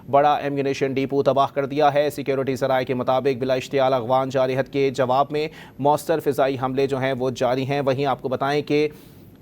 बड़ा ammunition depot तबाह कर दिया है। सिक्योरिटी ज़राए के मुताबिक बिला इश्तियाल अगवान जारहत के जवाब में मौसर फ़िज़ाई हमले जो हैं वो जारी हैं। वहीं आपको बताएं कि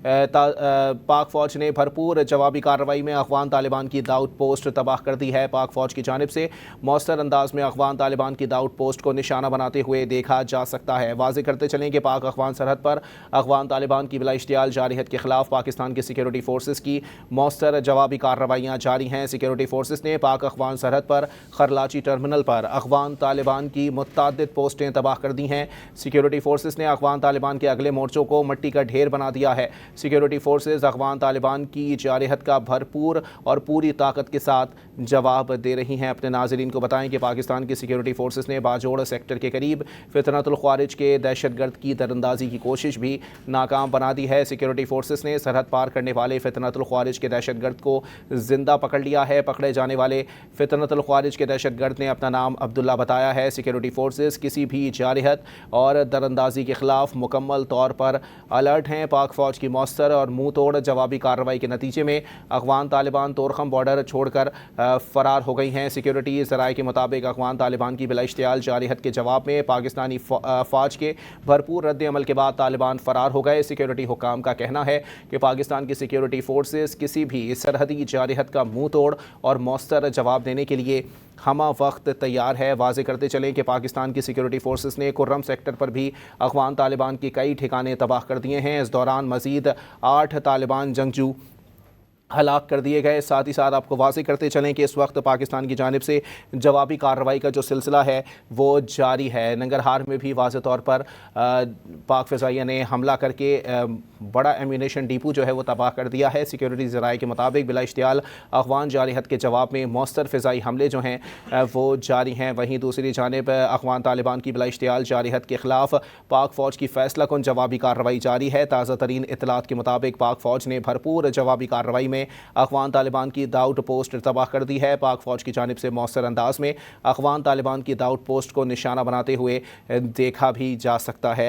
पाक फ़ौज ने भरपूर जवाबी कार्रवाई में अफ़गान तालिबान की दाऊद पोस्ट तबाह कर दी है। पाक फ़ौज की जानिब से मौसर अंदाज में अफ़गान तालिबान की दाऊद पोस्ट को निशाना बनाते हुए देखा जा सकता है। वाज़े करते चलें कि पाक अफ़गान सरहद पर अफ़गान तालिबान की बिला इश्तियाल जारहत के ख़िलाफ़ पाकिस्तान की सिक्योरिटी फोर्सेस की मौसर जवाबी कार्रवाइयाँ जारी हैं। सिक्योरिटी फोर्सेस ने पाक अफ़गान सरहद पर खरलाची टर्मिनल पर अफ़गान तालिबान की मुतअद्दिद पोस्टें तबाह कर दी हैं। सिक्योरिटी फोर्सेस ने अफ़गान तालिबान के अगले मोर्चों को मिट्टी का ढेर बना दिया है। सिक्योरिटी फोर्सेस अफ़गान तालिबान की जारहत का भरपूर और पूरी ताकत के साथ जवाब दे रही हैं। अपने नाज़रीन को बताएं कि पाकिस्तान की सिक्योरिटी फोर्सेस ने बाजोड़ सेक्टर के करीब फितनतुल ख्वारिज के दहशतगर्द की दरअंदाजी की कोशिश भी नाकाम बना दी है। सिक्योरिटी फोर्सेस ने सरहद पार करने वाले फितनतुल ख्वारिज के दहशतगर्द को जिंदा पकड़ लिया है। पकड़े जाने वाले फितनतुल ख्वारिज के दहशतगर्द ने अपना नाम अब्दुल्ला बताया है। सिक्योरिटी फोर्सेस किसी भी जारहत और दरअंदाजी के खिलाफ मुकम्मल तौर पर अलर्ट हैं। पाक फ़ौज की मौसर और मुंह तोड़ जवाबी कार्रवाई के नतीजे में अफ़गान तालिबान तोरखम बॉर्डर छोड़कर फ़रार हो गई हैं। सिक्योरिटी ज़राए के मुताबिक अफ़गान तालिबान की बिला इश्तियाल जारहत के जवाब में पाकिस्तानी फ़ौज के भरपूर रद्द अमल के बाद तालिबान फ़रार हो गए। सिक्योरिटी हुकाम का कहना है कि पाकिस्तान की सिक्योरिटी फोर्सेस किसी भी सरहदी जारहत का मुंह तोड़ और मौसर जवाब देने के लिए हमा वक्त तैयार है। वाज़े करते चलें कि पाकिस्तान की सिक्योरिटी फोर्सेस ने कुर्रम सेक्टर पर भी अफ़गान तालिबान के कई ठिकाने तबाह कर दिए हैं। इस दौरान मज़ीद 8 तालिबान जंगजू हलाक कर दिए गए। साथ ही साथ आपको वाज़े करते चलें कि इस वक्त पाकिस्तान की जानिब से जवाबी कार्रवाई का जो सिलसिला है वो जारी है। नंगरहार में भी वाज़े तौर पर पाक फ़िज़ाइया ने हमला करके बड़ा एम्यूनेशन डिपो जो है वो तबाह कर दिया है। सिक्योरिटी ज़राए के मुताबिक बिला इश्तियाल अफ़गान जारहत के जवाब में मौसर फ़िज़ाई हमले जो हैं वो जारी हैं। वहीं दूसरी जानिब अफ़गान तालिबान की बिला इश्तियाल जारहत के ख़िलाफ़ पाक फ़ौज की फ़ैसला कुन जवाबी कार्रवाई जारी है। ताज़ा तरीन इत्तलात के मुताबिक पाक फ़ौज ने भरपूर जवाबी कार्रवाई में अफ़गान तालिबान की दाऊद पोस्ट तबाह कर दी है। पाक फ़ौज की जानिब से मौसर अंदाज में अफ़गान तालिबान की दाऊद पोस्ट को निशाना बनाते हुए देखा भी जा सकता है।